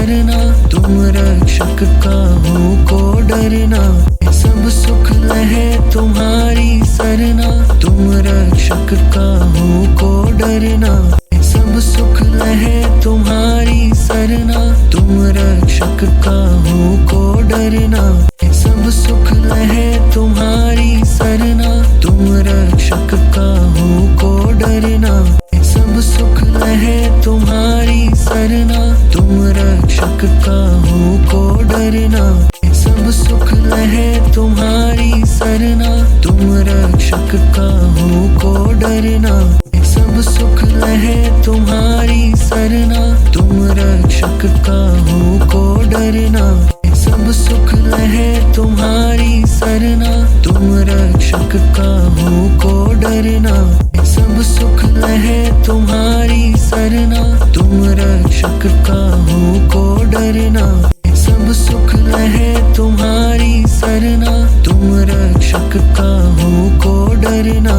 सरना, तुम रक्षक काहू को डरना। सब सुख लहे तुम्हारी सरना, तुम रक्षक काहू को डरना। सब सुख लहे तुम्हारी सरना, तुम रक्षक काहू को डरना। सब सुख लहे तुम्हारी सरना, तुम रक्षक काहू को डरना। सब सुख लहे तुम्हारी सरना, तुम रक्षक काहू को डरना। सब सुख लहे तुम्हारी सरना, तुम रक्षक काहू को डरना। सब सुख लहे तुम्हारी सरना, तुम रक्षक काहू को डरना। सब सुख लहे तुम्हारी सरना, तुम रक्षक काहू को डरना। सब सुख लहे तुम्हारी सरना, तुम रक्षक काहू को डरना। सब सुख लहे तुम्हारी सरना, तुम रक्षक काहू को डरना।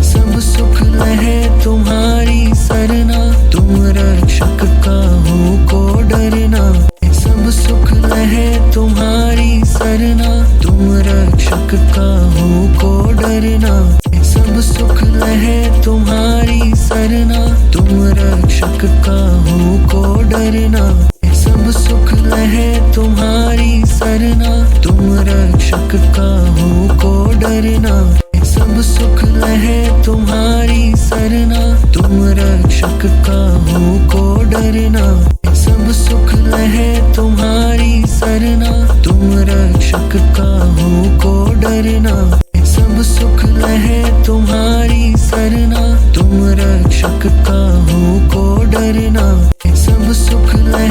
सब सुख लहे तुम्हारी सरना, तुम रक्षक काहू को डरना। सब सुख लहे तुम्हारी सरना, तुम रक्षक काहू को डरना। सब सुख लहे तुम्हारी सरना, तुम रक्षक काहू को डरना। सब सुख लहे तुम्हारी सरना, तुम रक्षक काहू को डरना। सब सुख लहे तुम्हारी सरना, तुम रक्षक काहू को डरना। सब सुख लहे तुम्हारी सरना, तुम रक्षक काहू को डरना। सब सुख लहे तुम्हारी सरना, तुम रक्षक काहू को डरना। सब सुख लहे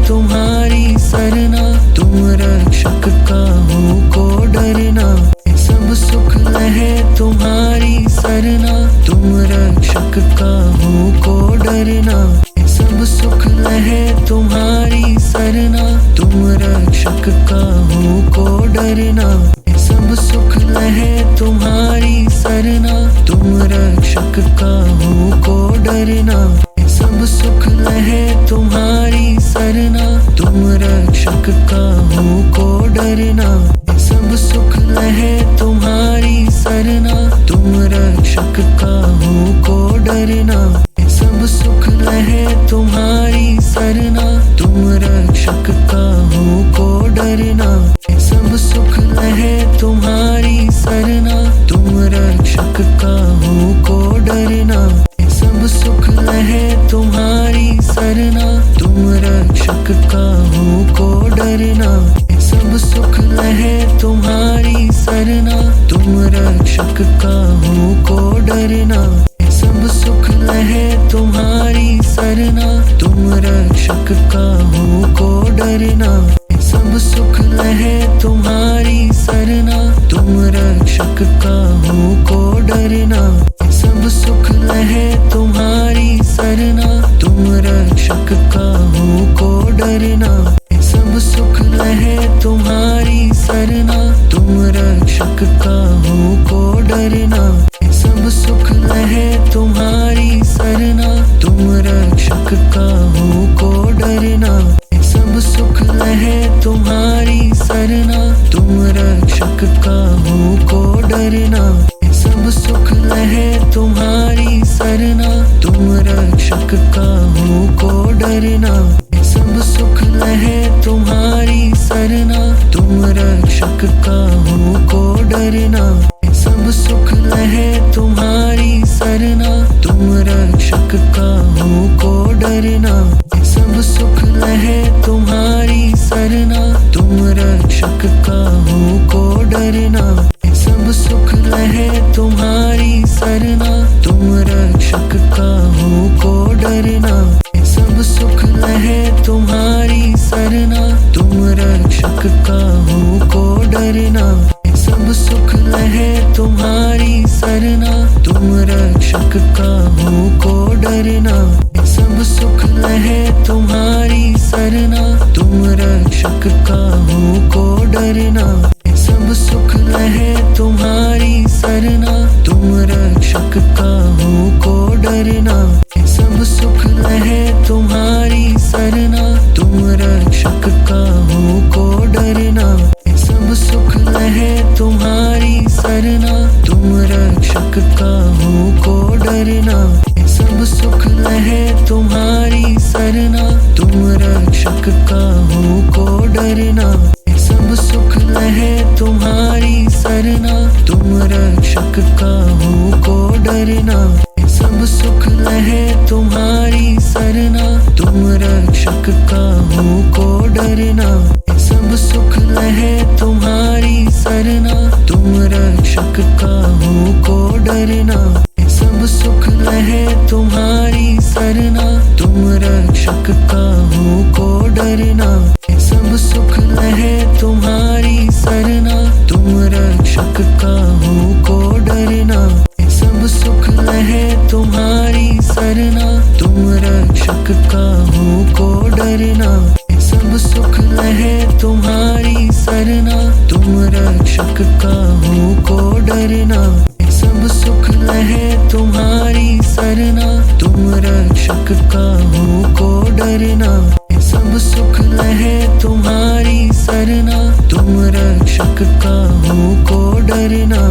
तुम्हारी सरना, तुम रक्षक काहू को डरना। सब सुख लहे तुम्हारी सरना, तुम रक्षक काहू को डरना। सब सुख लहे तुम्हारी सरना, तुम रक्षक काहू को डरना। सब सुख लहे तुम्हारी सरना, तुम रक्षक काहू को डरना। सब सुख लहे तुम्हारी सरना, तुम रक्षक काहू को डरना। सब सुख लहे तुम्हारी सरना, तुम रक्षक काहू को डरना। सब सुख लहे तुम्हारी सरना, तुम रक्षक काहू को डरना। सब सुख लहे तुम्हारी सरना, तुम रक्षक काहू को डरना। सब सुख लहे तुम्हारी सरना, तुम रक्षक काहू को डरना। सब सुख लहे तुम्हारी सरना, तुम रक्षक काहू को डरना। सब सुख लहे तुम्हारी सरना, तुम रक्षक काहू को डरना। सब सुख लहे तुम्हारी सरना, तुम रक्षक काहू को डरना। सब सुख लहे तुम्हारी सरना, तुम रक्षक काहू को डरना। सब सुख लहे तुम्हारी सरना, तुम रक्षक काहू को डरना। सब सुख लहे तुम्हारी सरना, तुम रक्षक काहू को डरना। सब सुख लहे तुम्हारी सरना, तुम रक्षक काहू को डरना। सब सुख लहे तुम्हारी सरना, तुम रक्षक काहू को डरना। सब सुख लहे तुम्हारी सरना, तुम रक्षक काहू को डरना। सब सुख लहे तुम्हारी सरना, तुम रक्षक काहू को डरना। सब सुख लहे तुम्हारी सरना, तुम रक्षक काहू को डरना। सब सुख लहे तुम्हारी सरना, तुम रक्षक काहू को डरना। सब सुख लहे तुम्हारी सरना, तुम रक्षक काहू को डरना। सब सुख लहे तुम्हारी सरना, तुम रक्षक काहू को डरना। सब सुख लहे तुम्हारी सरना, तुम रक्षक काहू को डरना। सब सुख लहे तुम्हारी सरना, तुम रक्षक काहू को डरना। सब सुख लहे तुम्हारी सरना, तुम रक्षक रक्षक काहू को डरना, सब सुख लहे तुम्हारी सरना। तुम रक्षक काहू को डरना, सब सुख लहे तुम्हारी सरना। तुम रक्षक काहू को डरना, सब सुख लहे तुम्हारी सरना। तुम रक्षक काहू को डरना, सब सुख लहे तुम्हारी सरना। तुम रक्षक काहू को डरना, सब सुख लहे तुम्हारी सरना। तुम रक्षक काहू को डरना, सब सुख लहे तुम्हारी सरना। तुम रक्षक काहू को डरना, सब सुख लहे तुम्हारी सरना। तुम रक्षक काहू को डरना, सब सुख लहे तुम्हारी सरना। तुम रक्षक काहू को डरना, सब सुख लहे तुम्हारी सरना। तुम रक्षक काहू को डरना,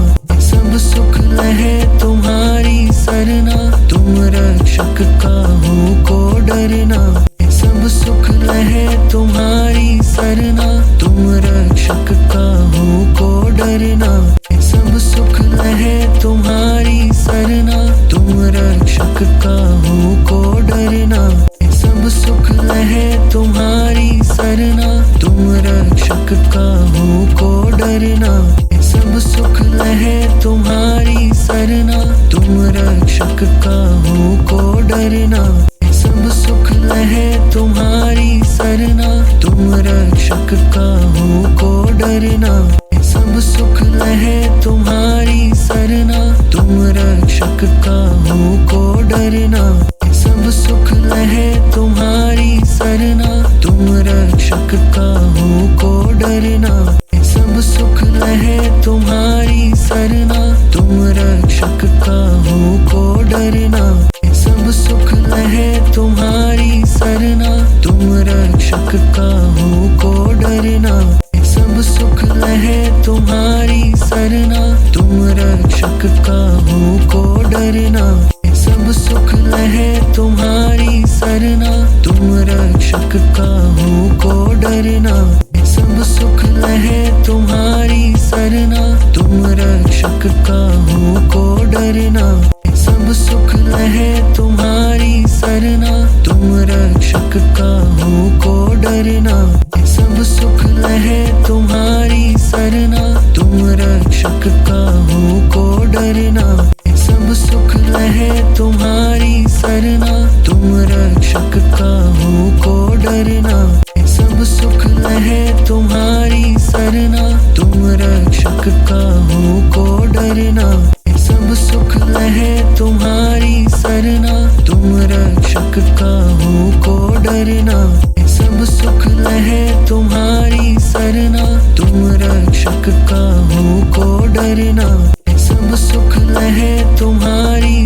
सब सुख लहे तुम्हारी सरना। तुम रक्षक काहू को डरना, सब सुख लहे तुम्हारी सरना। तुम रक्षक काहू को डरना, सब सुख लहे तुम्हारी सरना। तुम रक्षक काहू को डरना, सब सुख लहे तुम्हारी सरना। तुम रक्षक काहू को डरना, सब सुख लहे तुम्हारी सरना। तुम रक्षक काहू को डरना, सब सुख लहे तुम्हारी सरना। तुम रक्षक काहू को डरना, सब सुख लहे तुम्हारी सरना। तुम रक्षक काहू को डरना, सब सुख लहे तुम्हारी सरना। तुम रक्षक काहू को डरना, सब सुख लहे तुम्हारी सरना। तुम रक्षक काहू को डरना, सब सुख लहे तुम्हारी सरना। तुम रक्षक काहू को डरना, सब सुख लहे तुम्हारी सरना। तुम रक्षक काहू को डरना, सब सुख लहे तुम्हारी सरना। तुम रक्षक काहू को डरना, सब सुख लहे तुम्हारी सरना। तुम रक्षक काहू को डरना, सब सुख लहे तुम्हारी सरना। तुम रक्षक काहू को डरना, सब सुख लहे तुम्हारी सरना। तुम रक्षक काहू को डरना, सब सुख लहे तुम्हारी सरना। तुम रक्षक काहू को डरना, सब सुख लहे तुम्हारी सरना। तुम रक्षक काहू को डरना, सब सुख लहे तुम्हारी सरना। तुम रक्षक काहू को डरना, सब सुख लहे तुम्हारी सरना। तुम रक्षक काहू को डरना, सब सुख लहे तुम्हारी सरना। तुम रक्षक काहू को डरना, सब सुख लहे तुम्हारी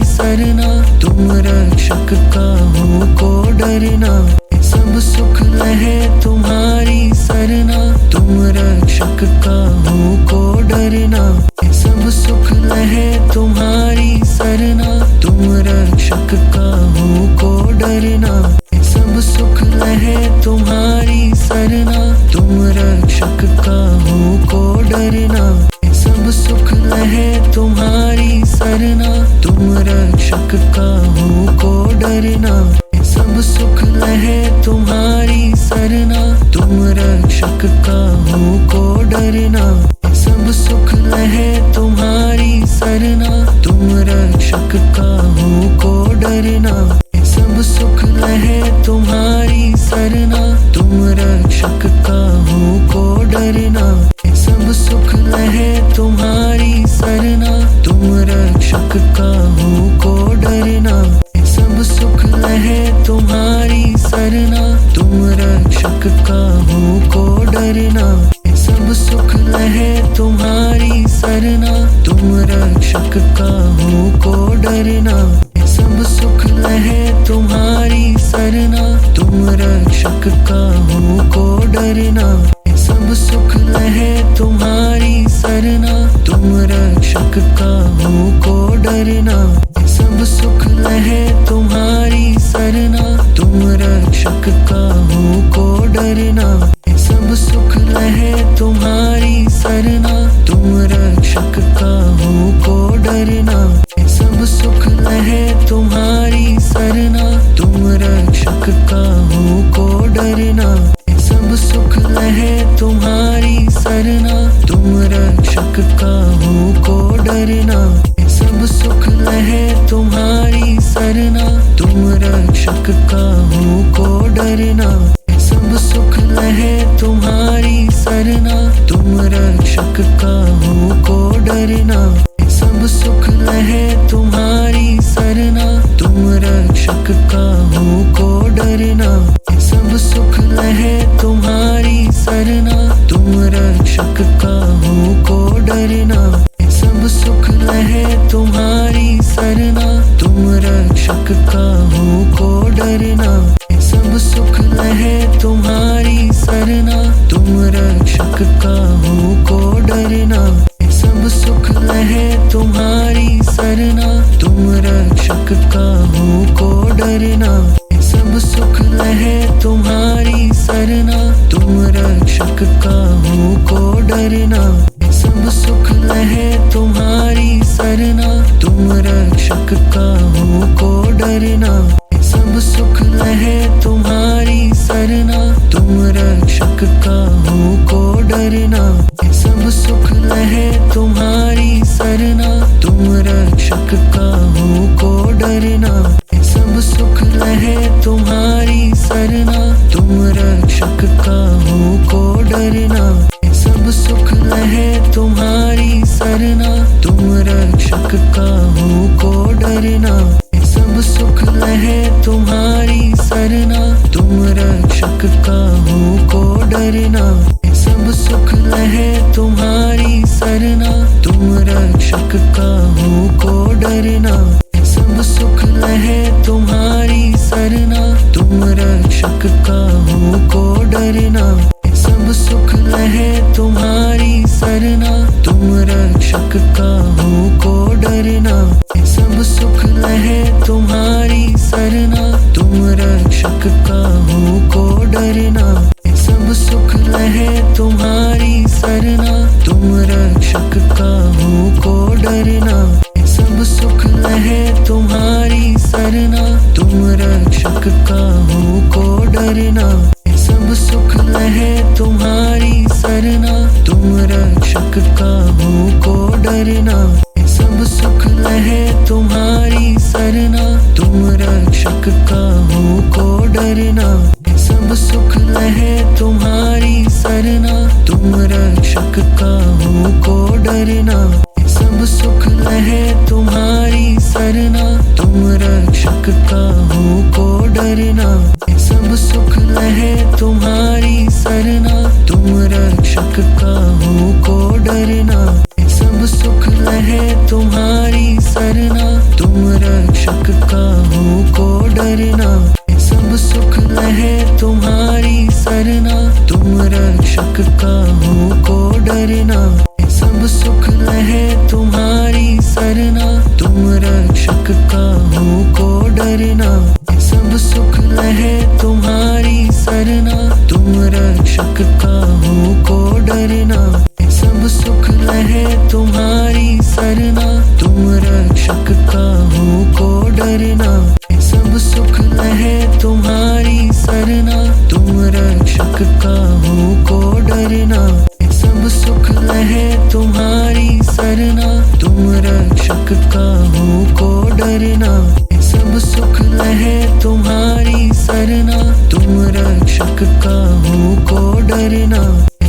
सरना। तुम रक्षक काहू को डरना, सब सुख लहे तुम्हारी सरना। तुम रक्षक काहू को डरना, सब सुख लहे तुम्हारी सरना। तुम रक्षक काहू को डरना, सब सुख लहे तुम्हारी सरना। तुम रक्षक काहू को डरना, सब सुख लहे तुम्हारी सरना। तुम रक्षक काहू को डरना, सब सुख लहे तुम्हारी सरना। तुम रक्षक काहू को डरना, सब सुख लहे तुम्हारी सरना। तुम रक्षक काहू को डरना, सब सुख लहे तुम्हारी सरना। तुम रक्षक काहू को डरना, सब सुख लहे तुम्हारी सरना। तुम रक्षक काहू को डरना, सब सुख लहे तुम्हारी सरना। तुम रक्षक काहू को डरना, सब सुख लहे तुम्हारी सरना। तुम रक्षक काहू को डरना, सब सुख लहे तुम्हारी सरना। तुम रक्षक काहू को डरना, सब सुख लहे तुम्हारी सरना। तुम रक्षक रक्षक काहू को डरना, सब सुख लहे तुम्हारी सरना। तुम रक्षक काहू को डरना, सब सुख लहे तुम्हारी सरना। तुम रक्षक काहू को डरना, सब सुख लहे तुम्हारी सरना। तुम रक्षक काहू को डरना, सब सुख लहे तुम्हारी सरना। तुम रक्षक काहू को डरना, सब सुख लहे तुम्हारी सरना। तुम रक्षक काहू को डरना, सब सुख लहे तुम्हारी सरना। तुम रक्षक काहू को डरना, सब सुख लहे तुम्हारी सरना। तुम रक्षक काहू को डरना, सब सुख लहे तुम्हारी सरना। तुम रक्षक काहू को डरना, सब सुख लहे तुम्हारी सरना। तुम रक्षक काहू को डरना, सब सुख लहे तुम्हारी सरना। तुम रक्षक काहू को डरना, सब सुख लहे तुम्हारी सरना। तुम रक्षक काहू को डरना, सब सुख लहे तुम्हारी सरना। तुम रक्षक काहू को डरना, सब सुख लहे तुम्हारी सरना। तुम रक्षक काहू को डरना, सब सुख लहे तुम्हारी सरना। तुम रक्षक काहू को डरना, सब सुख लहे तुम्हारी सरना। तुम रक्षक काहू को डरना, सब सुख लहे तुम्हारी सरना। तुम रक्षक काहू को डरना, सब सुख लहे तुम्हारी सरना। तुम रक्षक काहू को डरना, सब सुख लहे तुम्हारी सरना। तुम रक्षक काहू को डरना, सब सुख लहे तुम्हारी सरना। तुम रक्षक काहू को डरना, सब सुख लहे तुम्हारी सरना। तुम रक्षक काहू को डरना, सब सुख लहे तुम्हारी सरना। तुम रक्षक काहू को डरना, सब सुख लहे तुम्हारी सरना। तुम रक्षक काहू को डरना, सब सुख लहे तुम्हारी सरना। तुम रक्षक काहू को डरना, सब सुख लहे तुम्हारी सरना। तुम रक्षक काहू को डरना, सब सुख लहे तुम्हारी सरना। तुम रक्षक काहू को डरना, सब सुख लहे तुम्हारी सरना। तुम रक्षक काहू को डरना, सब सुख लहे तुम्हारी सरना। तुम रक्षक काहू को डरना, सब सुख लहे तुम्हारी सरना। तुम रक्षक काहू को डरना, सब सुख लहे तुम्हारी सरना। तुम रक्षक काहू को डरना, सब सुख लहे तुम्हारी सरना। तुम रक्षक काहू को डरना, सब सुख लहे तुम्हारी सरना। तुम रक्षक काहू को डरना, सब सुख लहे तुम्हारी सरना। तुम रक्षक काहू को डरना, सब सुख लहे तुम्हारी सरना। तुम रक्षक काहू को डरना, सब सुख लहे तुम्हारी सरना। तुम रक्षक काहू को डरना, सब सुख लहे तुम्हारी सरना। तुम रक्षक काहू को डरना, सब सुख लहे तुम्हारी सरना। तुम रक्षक काहू को डरना,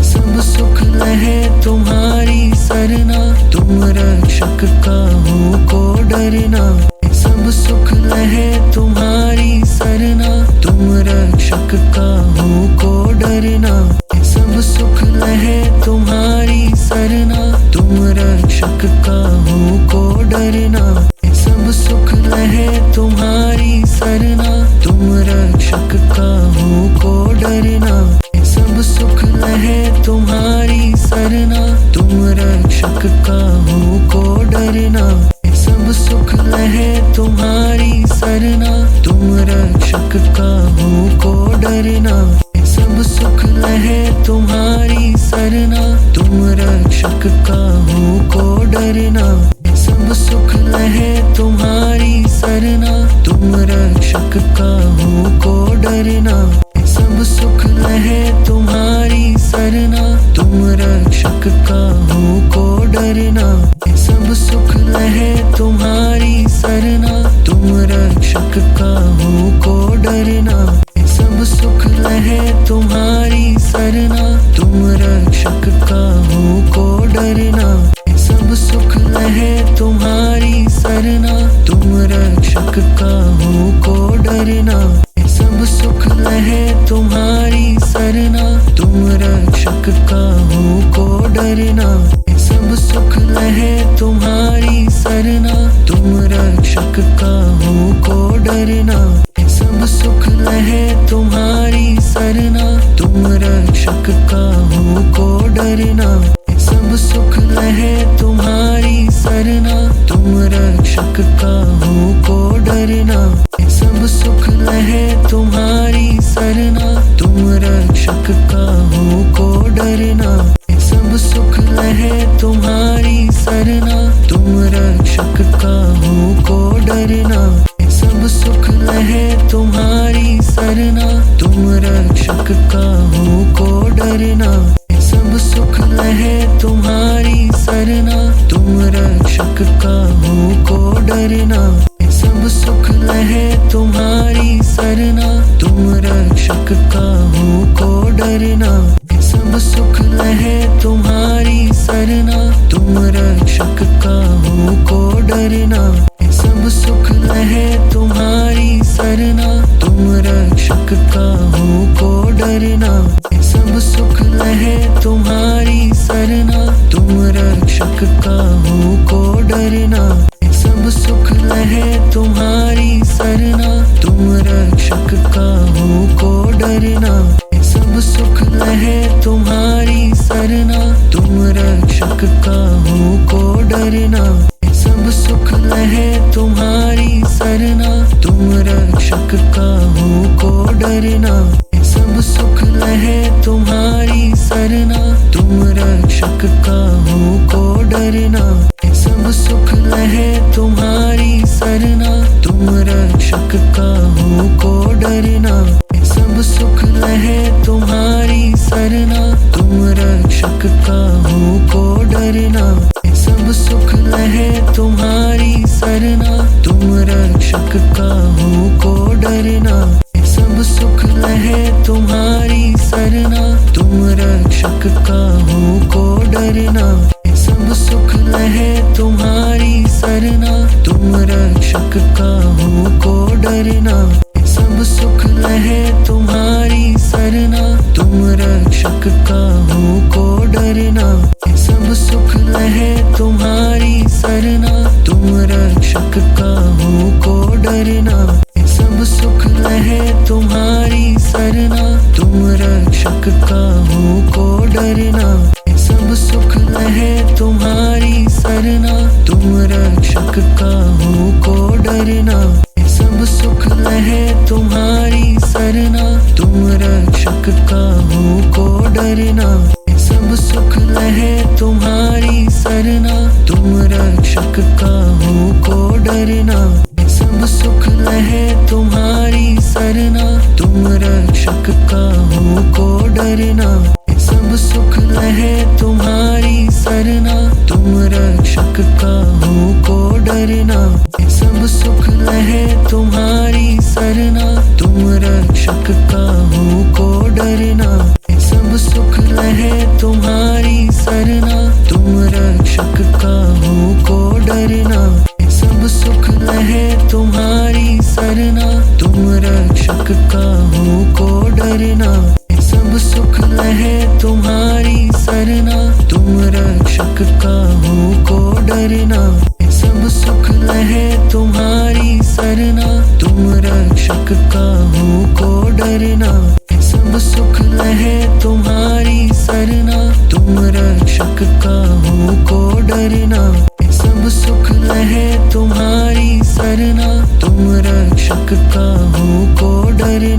सब सुख लहे तुम्हारी सरना। तुम रक्षक काहू को डरना, सब सुख लहे तुम्हारी सरना। तुम रक्षक काहू को डरना, सब सुख लहे तुम्हारी सरना। तुम रक्षक काहू को डरना, सब सुख लहे तुम्हारी सरना। तुम रक्षक काहू को डरना, सब सुख लहे तुम्हारी सरना। तुम रक्षक काहू को डरना, सब सुख लहे तुम्हारी सरना। तुम रक्षक का हो को डरना, सब सुख लहे तुम्हारी सरना। तुम रक्षक का हो को डरना, सब सुख लहे तुम्हारी सरना। तुम रक्षक का हो को डरना, सब सुख लहे तुम्हारी सरना। तुम रक्षक का हो को डरना, सब सुख लहे तुम्हारी सरना। तुम रक्षक का हो को डरना, सब सुख लहे तुम्हारी सरना। तुम रक्षक का हो को डरना, सब सुख लहे तुम्हारी सरना। तुम रक्षक का हो को डरना, सब सुख लहे तुम्हारी सरना। तुम रक्षक का हो को डरना, सब सुख लहे तुम्हारी सरना। तुम रक्षक का हो को डरना, सब सुख लहे तुम्हारी सरना। तुम रक्षक का हो को डरना, सब सुख लहे तुम्हारी सरना। तुम रक्षक का हो को डरना, सब सुख लहे तुम्हारी सरना। तुम रक्षक का हो को डरना, सब सुख लहे तुम्हारी सरना। तुम रक्षक का हो को डरना, सब सुख लहे तुम्हारी सरना। तुम रक्षक का हो को डरना, सब सुख लहे तुम्हारी सरना। तुम रक्षक का हो को डरना, सब सुख लहे तुम्हारी सरना। तुम रक्षक का हो को डरना, सब सुख लहे तुम्हारी सरना। तुम रक्षक का हो को डरना, सब सुख लहे तुम्हारी सरना। तुम रक्षक का हो को डरना, सब सुख लहे तुम्हारी सरना। तुम रक्षक का हो को डरना, सब सुख लहे तुम्हारी सरना। तुम रक्षक का हो को डरना, सब सुख लहे तुम्हारी सरना। तुम रक्षक का हो को डरना, सब सुख लहे तुम्हारी सरना। तुम रक्षक का हो को डरना, सब सुख लहे तुम्हारी सरना। तुम रक्षक का हो को डरना, सब सुख लहे तुम्हारी सरना। तुम रक्षक का हो को डरना, सब सुख लहे तुम्हारी सरना। तुम रक्षक का हो को डरना, सब सुख लहे तुम्हारी सरना। तुम रक्षक का हो को डरना, सब सुख लहे तुम्हारी सरना। तुम रक्षक का हो को डरना, सब सुख लहे तुम्हारी सरना। तुम रक्षक का हो को डरना, सब सुख लहे तुम्हारी सरना। तुम रक्षक का हो को डरना, सब सुख लहे तुम्हारी सरना। तुम रक्षक का हो को डरना, सब सुख लहे तुम्हारी सरना। तुम रक्षक का हो को डरना, सब सुख लहे तुम्हारी सरना। तुम रक्षक का हो को डरना, सब सुख लहे तुम्हारी सरना। तुम रक्षक का हो को डरना, सब सुख लहे तुम्हारी सरना। तुम रक्षक का हो को डरना, सब सुख लहे तुम्हारी सरना। तुम रक्षक का हो को डरना, सब सुख लहे तुम्हारी सरना। तुम रक्षक का हो को डरना, सब सुख लहे तुम्हारी सरना। तुम रक्षक का हो को डरना, सब सुख लहे तुम्हारी सरना। तुम रक्षक का हो को डरना, सब सुख लहे तुम्हारी सरना। तुम रक्षक का हो को डरना, सब सुख लहे तुम्हारी सरना। तुम रक्षक का हो को डरना, सब सुख लहे तुम्हारी सरना। तुम रक्षक का हो को डरना, सब सुख लहे तुम्हारी सरना। तुम रक्षक का हो को डरना, सब सुख लहे तुम्हारी सरना। तुम रक्षक का हो को डरना।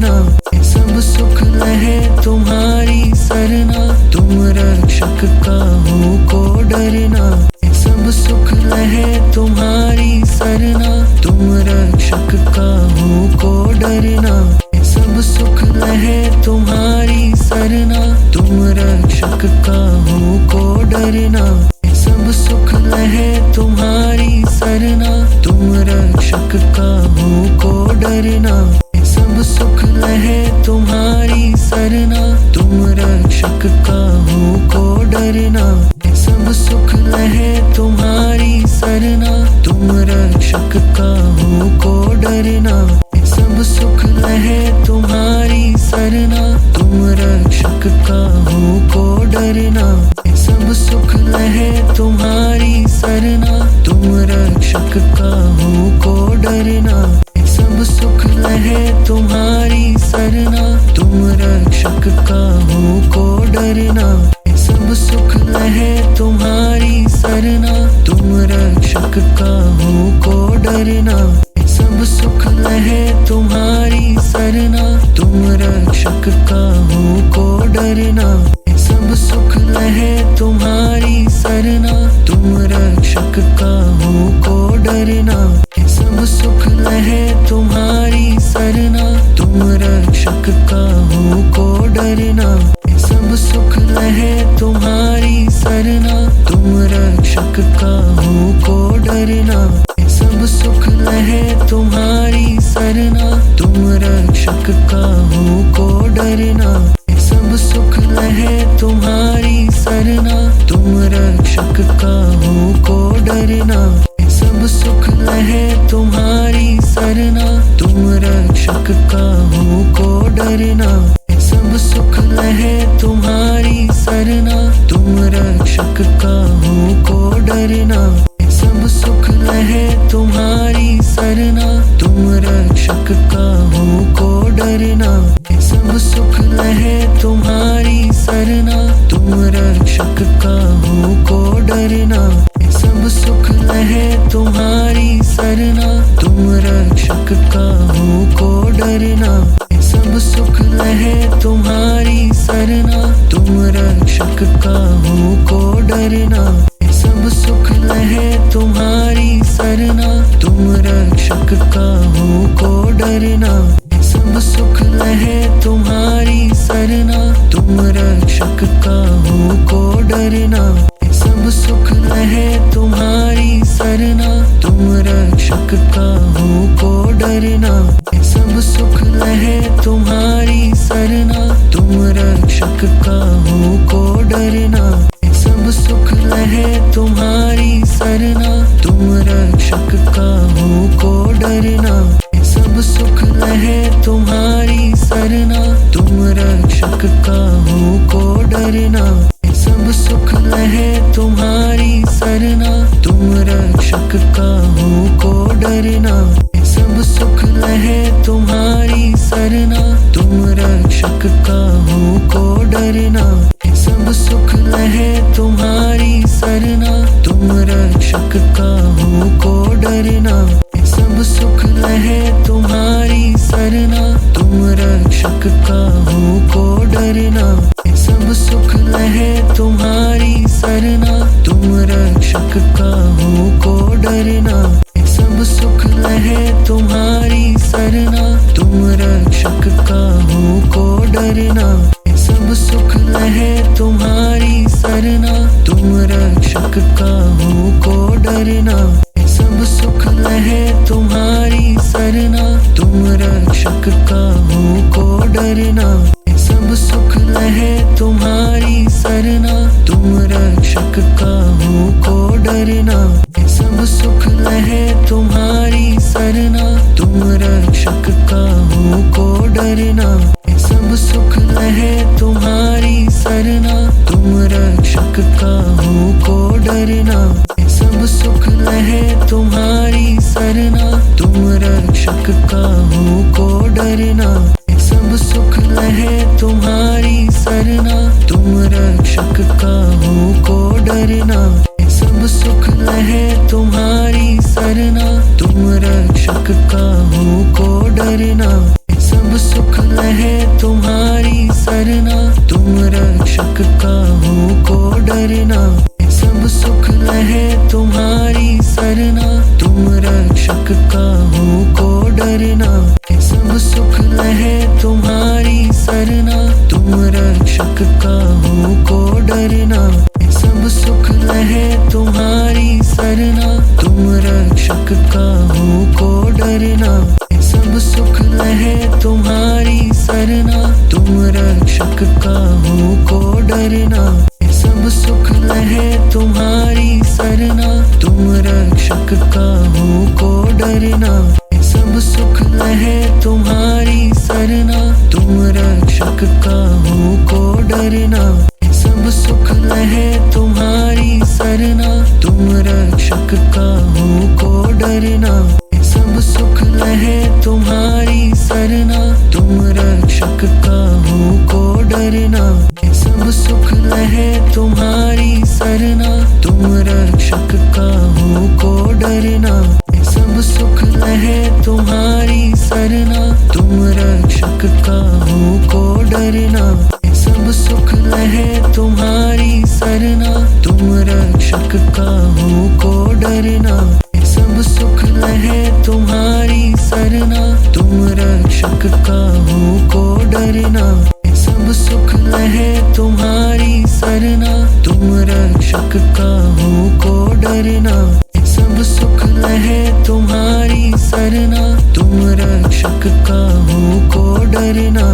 का हो को डरना, सब सुख लहे तुम्हारी सरना। तुम रक्षक का हो को डरना, सब सुख लहे तुम्हारी सरना। तुम रक्षक का हो को डरना, सब सुख लहे तुम्हारी सरना। तुम रक्षक का हो को डरना, सब सुख लहे तुम्हारी सरना। तुम रक्षक का हो को डरना, सब सुख लहे तुम्हारी सरना। तुम रक्षक का हो को डरना, सब सुख लहे तुम्हारी सरना। तुम रक्षक का हो को डरना, सब सुख लहे तुम्हारी सरना। तुम रक्षक का हो को डरना, सब सुख लहे तुम्हारी सरना। तुम रक्षक का हो को डरना, सब सुख लहे तुम्हारी सरना। तुम रक्षक का हो को डरना, सब सुख लहे तुम्हारी सरना। तुम रक्षक का हो को डरना, सब सुख लहे तुम्हारी सरना। तुम रक्षक का हो को डरना, सब सुख लहे तुम्हारी सरना। तुम रक्षक का हो को डरना, सब सुख लहे तुम्हारी सरना। तुम रक्षक का हो को डरना, सब सुख लहे तुम्हारी सरना। तुम रक्षक का हो को डरना, सब सुख लहे तुम्हारी सरना। तुम रक्षक का हो को डरना, सब सुख लहे तुम्हारी सरना। तुम रक्षक का हो को डरना, सब सुख लहे तुम्हारी सरना। तुम रक्षक का हो को डरना, सब सुख लहे तुम्हारी सरना। तुम रक्षक का हो को डरना, सब सुख लहे तुम्हारी सरना। तुम रक्षक का हो को डरना, सब सुख लहे तुम्हारी सरना। तुम रक्षक का हो को डरना, सब सुख लहे तुम्हारी सरना। तुम रक्षक का हो को डरना, सब सुख लहे तुम्हारी सरना। तुम रक्षक का हो को डरना, सब सुख लहे तुम्हारी सरना। तुम रक्षक का हो को डरना, सब सुख लहे तुम्हारी सरना। तुम रक्षक का हो को डरना, सब सुख लहे तुम्हारी सरना। तुम रक्षक का हो को डरना, सब सुख लहे तुम्हारी सरना। तुम रक्षक का हो को डरना, सब सुख लहे तुम्हारी सरना। तुम रक्षक का हो को डरना, सब सुख लहे तुम्हारी सरना। तुम रक्षक का हो को डरना, सब सुख लहे तुम्हारी सरना। तुम रक्षक का हो को डरना, सब सुख लहे तुम्हारी सरना। तुम रक्षक का हो को डरना, सब सुख लहे तुम्हारी सरना। तुम रक्षक का हो को डरना, सब सुख लहे तुम्हारी सरना। तुम रक्षक का हो को डरना, सब सुख लहे तुम्हारी सरना। तुम रक्षक का हो को डरना, सब सुख लहे तुम्हारी सरना। तुम रक्षक का हो को डरना, सब सुख लहे तुम्हारी सरना। तुम रक्षक का हो को डरना, सब सुख लहे तुम्हारी सरना। तुम रक्षक का हो को डरना, सब सुख लहे तुम्हारी सरना। तुम रक्षक का हो को डरना, सब सुख लहे तुम्हारी सरना। तुम रक्षक का हो को डरना, सब सुख लहे तुम्हारी सरना। तुम रक्षक का हो को डरना, सब सुख लहे तुम्हारी सरना। तुम रक्षक का हो को डरना, सब सुख लहे तुम्हारी सरना। तुम रक्षक का हो को डरना, सब सुख लहे तुम्हारी सरना। तुम रक्षक का हो को डरना, सब सुख लहे तुम्हारी सरना। तुम रक्षक का हो को डरना, सब सुख लहे तुम्हारी सरना। तुम रक्षक का हो को डरना, सब सुख लहे तुम्हारी सरना। तुम रक्षक का हो को डरना, सब सुख लहे तुम्हारी सरना। तुम रक्षक का हो को डरना, सब सुख लहे तुम्हारी सरना। तुम रक्षक का हो को डरना, सब सुख लहे तुम्हारी सरना। तुम रक्षक का हो को डरना, सब सुख लहे तुम्हारी सरना। तुम रक्षक का हो को डरना, सब सुख लहे तुम्हारी सरना। तुम रक्षक का हो को डरना, सब सुख लहे तुम्हारी सरना। तुम रक्षक का हो को डरना, सब सुख लहे तुम्हारी सरना। तुम रक्षक का हो को डरना, सब सुख लहे तुम्हारी सरना। तुम रक्षक का हो को डरना, सब सुख लहे तुम्हारी सरना। तुम रक्षक का हो को डरना,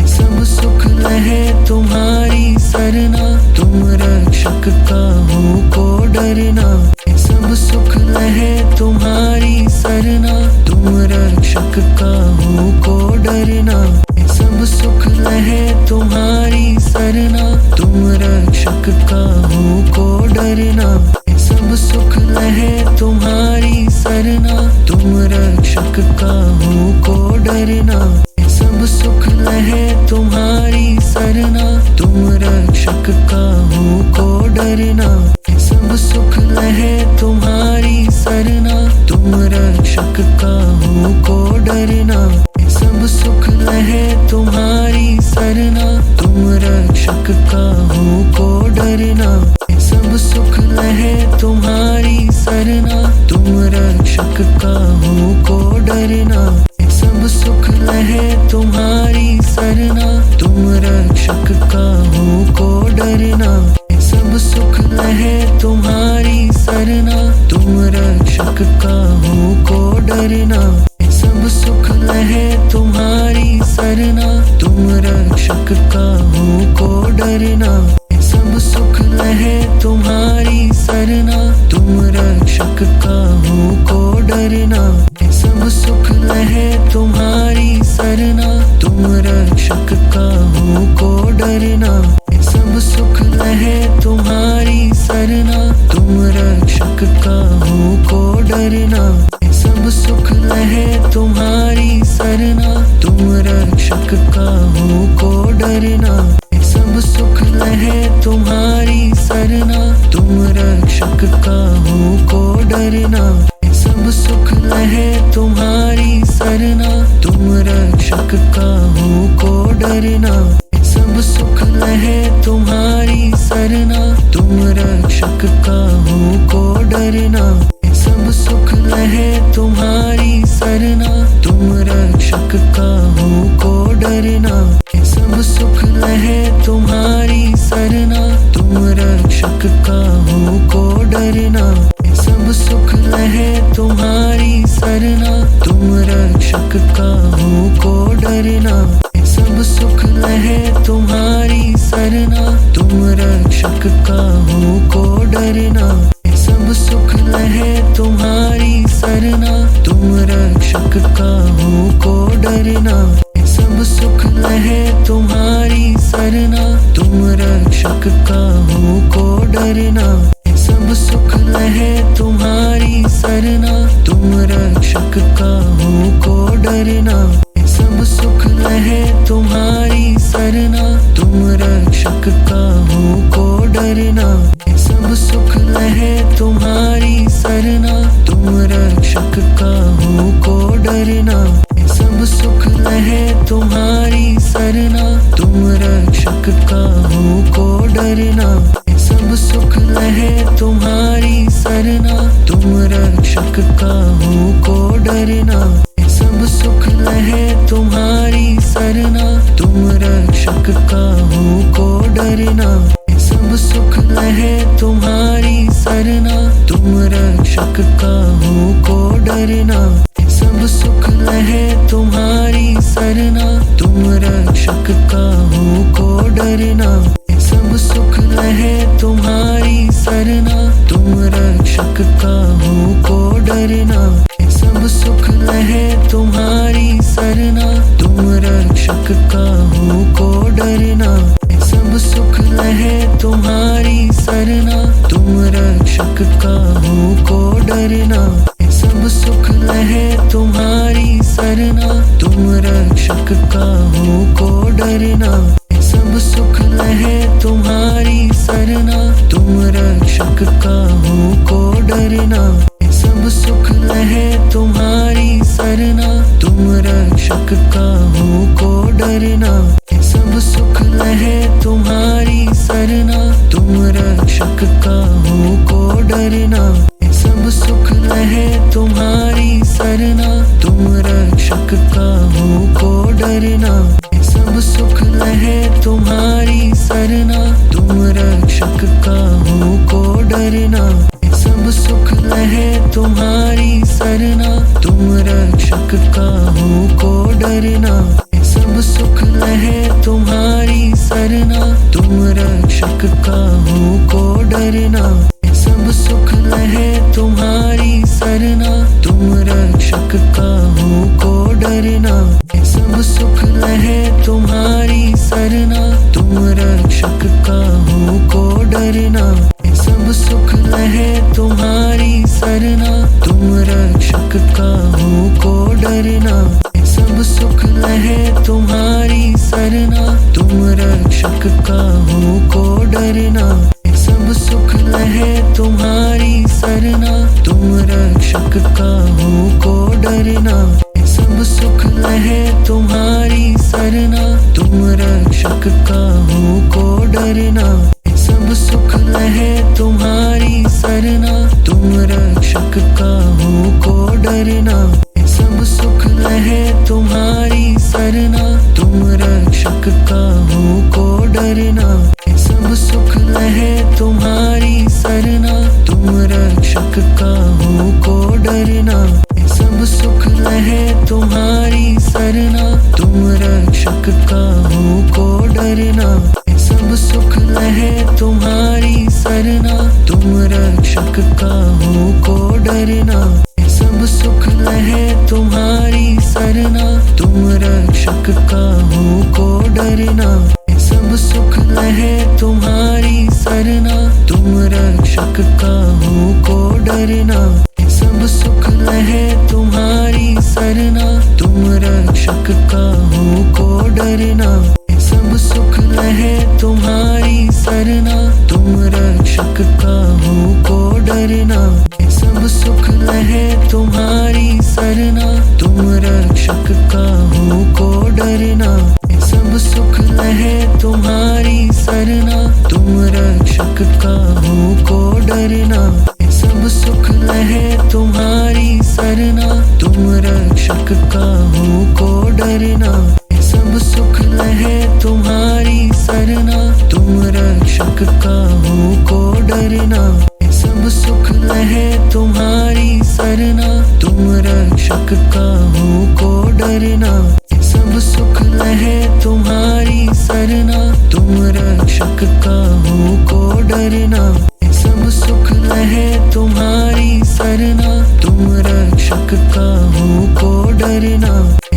सब सुख लहे तुम्हारी सरना। तुम रक्षक का हो को डरना, सब सुख लहे तुम्हारी सरना। तुम रक्षक का हो को डरना, सब सुख लहे तुम्हारी सरना। तुम रक्षक का हो को डरना, सब सुख लहे तुम्हारी सरना। तुम रक्षक का हो को डरना, सब सुख लहे तुम्हारी सरना। तुम रक्षक का हो को डरना, सब सुख लहे तुम्हारी सरना। तुम रक्षक का हो को डरना, सब सुख लहे तुम्हारी सरना। तुम रक्षक का हो को डरना, सब सुख लहे तुम्हारी सरना। तुम रक्षक का हो को डरना, सब सुख लहे तुम्हारी सरना। तुम रक्षक का हो को डरना, सब सुख लहे तुम्हारी सरना। तुम रक्षक का हो को डरना, सब सुख लहे तुम्हारी सरना। तुम रक्षक का हो को डरना, सब सुख लहे तुम्हारी सरना। तुम रक्षक का हो को डरना, सब सुख लहे तुम्हारी सरना। तुम रक्षक का हो को डरना, सब सुख लहे तुम्हारी सरना। तुम रक्षक का हो को डरना, सब सुख लहे तुम्हारी सरना। तुम रक्षक का हो को डरना, सब सुख लहे तुम्हारी सरना। तुम रक्षक का हो को डरना, सब सुख लहे तुम्हारी सरना। तुम रक्षक का हो को डरना, सब सुख लहे तुम्हारी सरना। तुम रक्षक का हो को डरना, सब सुख लहे तुम्हारी सरना। तुम रक्षक का हो को डरना, सब सुख लहे तुम्हारी सरना। तुम रक्षक का हो को डरना, सब सुख लहे तुम्हारी सरना। तुम रक्षक का हो को डरना, सब सुख लहे तुम्हारी सरना। तुम रक्षक का हो को डरना, सब सुख लहे तुम्हारी सरना। तुम रक्षक का हो को डरना, सब सुख लहे तुम्हारी सरना। तुम रक्षक का हो को डरना, सब सुख लहे तुम्हारी सरना। तुम रक्षक का हो को डरना, सब सुख लहे तुम्हारी सरना। तुम रक्षक का हो को डरना, सब सुख लहे तुम्हारी सरना। तुम रक्षक का हो को डरना, सब सुख लहे तुम्हारी सरना। तुम रक्षक का हो को डरना, सब सुख लहे तुम्हारी सरना। तुम रक्षक का हो को डरना, सब सुख लहे तुम्हारी सरना। तुम तुम रक्षक का हो को डरना, सब सुख लहे तुम्हारी सरना। तुम रक्षक का हो को डरना, सब सुख लहे तुम्हारी सरना। तुम रक्षक का हो को डरना, सब सुख लहे तुम्हारी सरना। तुम रक्षक का हो को डरना, सब सुख लहे तुम्हारी सरना। तुम रक्षक का हो को डरना, सब सुख लहे तुम्हारी सरना। तुम रक्षक का हो को डरना, सब सुख लहे तुम्हारी सरना। तुम रक्षक का हो को डरना, सब सुख लहे तुम्हारी सरना। तुम रक्षक का हो को डरना, सब सुख लहे तुम्हारी सरना। तुम रक्षक का हो को डरना, सब सुख लहे तुम्हारी सरना। तुम रक्षक का हो को डरना, सब सुख लहे तुम्हारी सरना। तुम रक्षक का हो को डरना, सब सुख लहे तुम्हारी सरना। तुम रक्षक का हो को डरना, सब सुख लहे तुम्हारी सरना। तुम रक्षक का हो को डरना, सब सुख लहे तुम्हारी सरना। तुम रक्षक का हो को डरना, सब सुख लहे तुम्हारी सरना। तुम रक्षक का हो को डरना, सब सुख लहे तुम्हारी सरना। तुम रक्षक का हो को डरना, सब सुख लहे तुम्हारी सरना। तुम रक्षक का हो को डरना, सब सुख लहे तुम्हारी सरना। तुम रक्षक का हो को डरना, सब सुख लहे तुम्हारी सरना। तुम रक्षक का हो को डरना, सब सुख लहे तुम्हारी सरना। तुम रक्षक का हो को डरना, सब सुख लहे तुम्हारी सरना। तुम रक्षक का हो को डरना, सब सुख लहे तुम्हारी सरना। तुम रक्षक का हो को डरना, सब सुख लहे तुम्हारी सरना। तुम रक्षक का हो को डरना, सब सुख लहे तुम्हारी सरना। तुम रक्षक का हो को डरना, सब सुख लहे तुम्हारी सरना। तुम रक्षक का हो को डरना, सब सुख लहे तुम्हारी सरना। तुम रक्षक का हो को डरना, सब सुख लहे तुम्हारी सरना। तुम रक्षक का हो को डरना, सब सुख लहे तुम्हारी सरना। तुम रक्षक का हो को डरना, सब सुख लहे तुम्हारी सरना। तुम रक्षक का हो को डरना, सब सुख लहे तुम्हारी सरना। तुम रक्षक का हो को डरना, सब सुख लहे तुम्हारी सरना। तुम रक्षक का हो को डरना, सब सुख लहे तुम्हारी सरना। तुम रक्षक का हो को डरना, सब सुख लहे तुम्हारी सरना। तुम रक्षक का हो को डरना, सब सुख लहे तुम्हारी सरना। तुम रक्षक का हो को डरना, सब सुख लहे तुम्हारी सरना। तुम रक्षक का हो को डरना, सब सुख लहे तुम्हारी सरना। तुम रक्षक का हो को डरना,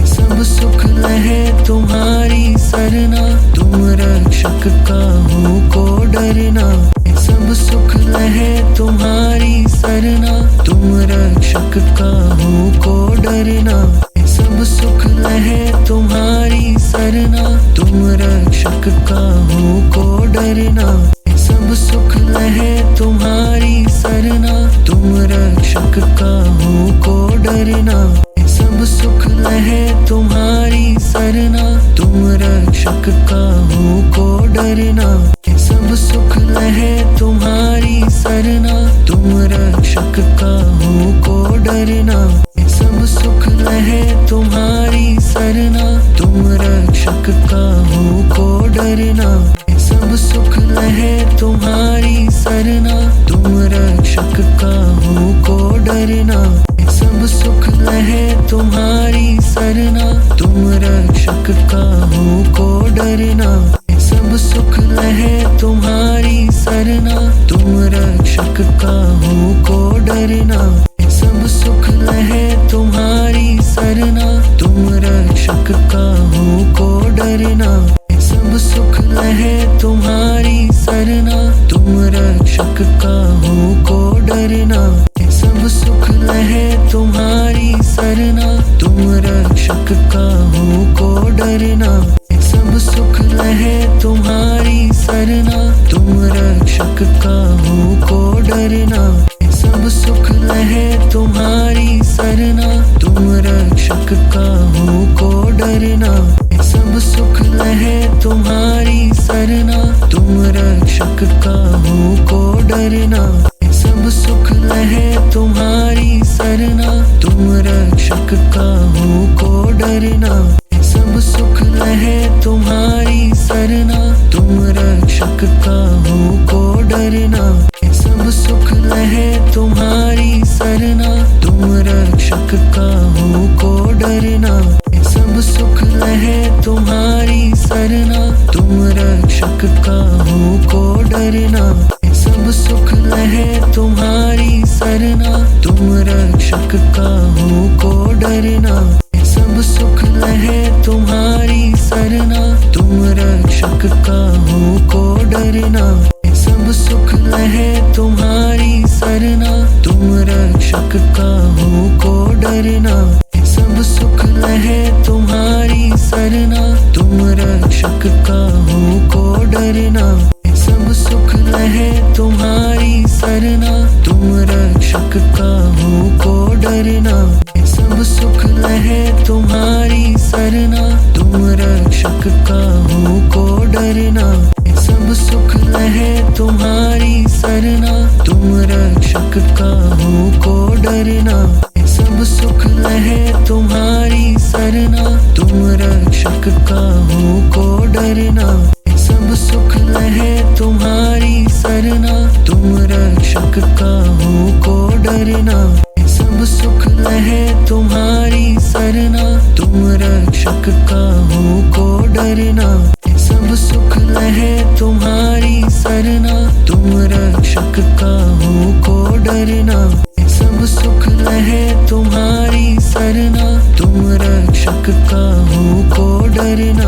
सब सुख लहे तुम्हारी सरना। तुम रक्षक का हो को डरना, सब सुख लहे तुम्हारी सरना। तुम रक्षक का हो को डरना, सब सुख लहे तुम्हारी सरना। तुम रक्षक का हो को डरना, सब सुख लहे तुम्हारी सरना। तुम रक्षक का हो को डरना, सब सुख लहे तुम्हारी सरना। तुम रक्षक का हो को डरना, सब सुख लहे तुम्हारी सरना। तुम रक्षक का हो को डरना, सब सब सुख लहे तुम्हारी सरना, तुम रक्षक काहू को डरना। सब सुख लहे तुम्हारी सरना, तुम रक्षक काहू को डरना। सब सुख लहे तुम्हारी सरना, तुम रक्षक काहू को डरना। सब सुख लहे तुम्हारी सरना, तुम रक्षक काहू को डरना। सब सुख लहे तुम्हारी सरना, तुम रक्षक काहू को डरना। सब सुख लहे तुम्हारी सरना, तुम रक्षक काहू को डरना। सब सुख लहे तुम्हारी सरना, तुम रक्षक काहू को डरना। सब सुख लहे तुम्हारी सरना, तुम रक्षक काहू को डरना। सब सुख लहे तुम्हारी सरना, तुम रक्षक काहू को डरना। सब सुख लहे तुम्हारी सरना, तुम रक्षक काहू को डरना। सब सुख लहे तुम्हारी सरना, तुम रक्षक काहू को डरना। सब सुख लहे तुम्हारी सरना, तुम रक्षक काहू को डरना। सब सुख लहे तुम्हारी सरना, तुम रक्षक काहू को डरना। सब सुख लहे तुम्हारी सरना, तुम रक्षक काहू को डरना। सब सुख लहे तुम्हारी सरना, तुम रक्षक काहू को डरना। सब सुख लहे तुम्हारी सरना, तुम रक्षक काहू को डरना। सब सुख लहे तुम्हारी सरना, तुम रक्षक काहू को डरना। सब सुख लहे तुम्हारी सरना, तुम रक्षक काहू को डरना। सब सुख लहे तुम्हारी सरना, तुम रक्षक काहू को डरना। सब सुख लहे तुम्हारी सरना, तुम रक्षक काहू को डरना। सब सुख लहे तुम्हारी सरना, तुम रक्षक काहू को डरना। सब सुख लहे तुम्हारी सरना, तुम रक्षक काहू को डरना। सब सुख लहे तुम्हारी सरना, तुम रक्षक काहू को डरना। सब सुख लहे तुम्हारी सरना, तुम रक्षक काहू को डरना। सब सुख लहे तुम्हारी सरना, तुम रक्षक काहू को डरना। सब सुख लहे तुम्हारी सरना, तुम रक्षक काहू को डरना। सब सुख लहे तुम्हारी सरना, तुम रक्षक काहू को डरना।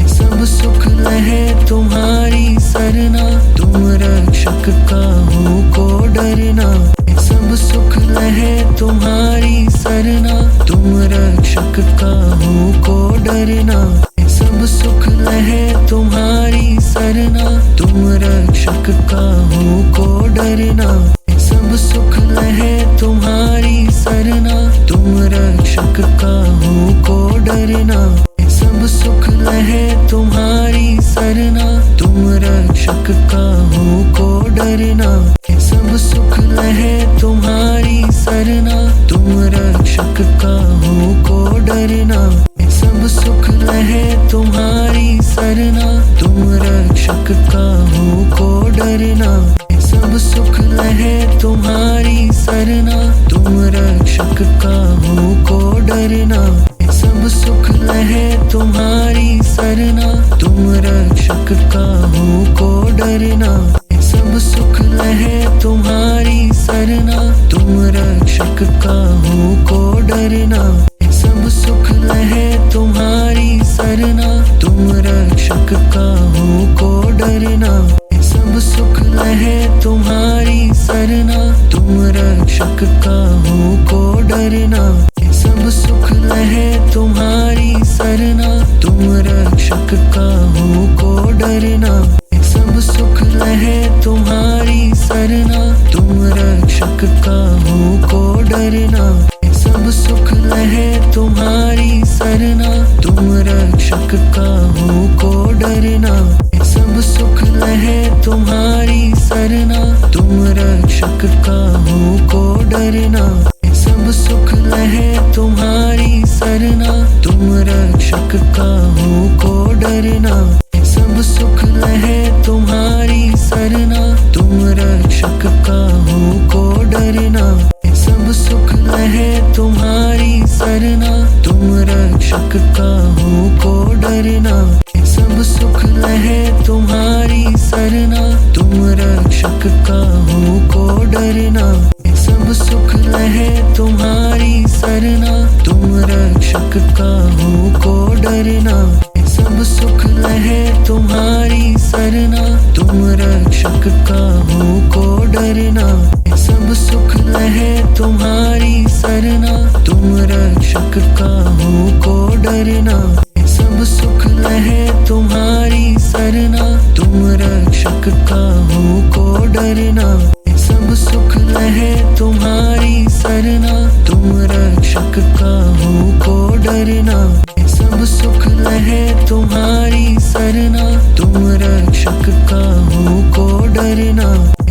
सब सुख लहे तुम्हारी सरना, तुम रक्षक काहू को डरना। सब सुख लहे तुम्हारी सरना, तुम रक्षक काहू को डरना। सब सुख लहे तुम्हारी सरना, तुम रक्षक काहू को डरना। सब सुख लहे तुम्हारी सरना, तुम रक्षक काहू को डरना। सब सुख लहे तुम्हारी सरना, तुम रक्षक काहू को डरना। सब सुख लहे तुम्हारी सरना, तुम रक्षक काहू को डरना। सब सुख लहे तुम्हारी सरना, तुम रक्षक काहू को डरना। सब सुख लहे तुम्हारी सरना, तुम रक्षक काहू को डरना। सब सुख लहे तुम्हारी सरना, तुम रक्षक काहू को डरना। सब सुख लहे तुम्हारी सरना, तुम रक्षक काहू को डरना। सब सुख लहे तुम्हारी सरना, तुम रक्षक काहू को डरना। सब सुख लहे तुम्हारी सरना, तुम रक्षक काहू को डरना। सब सुख लहे तुम्हारी सरना, तुम रक्षक काहू को डरना। सब सुख लहे तुम्हारी सरना, तुम रक्षक काहू को डरना। सब सुख लहे तुम्हारी सरना, तुम रक्षक काहू को डरना। सब सुख लहे तुम तुम रक्षक का हो को डरना, सब सुख लहे तुम्हारी सरना। तुम रक्षक का हो को डरना, सब सुख लहे तुम्हारी सरना। तुम रक्षक का हो को डरना, सब सुख लहे तुम्हारी सरना। तुम रक्षक का हो को डरना, सब सुख लहे तुम्हारी सरना। तुम रक्षक का हो को डरना, सब सुख लहे तुम्हारी सरना। तुम रक्षक का हो को डरना, सब सुख लहे तुम्हारी सरना। तुम रक्षक का हो को डरना,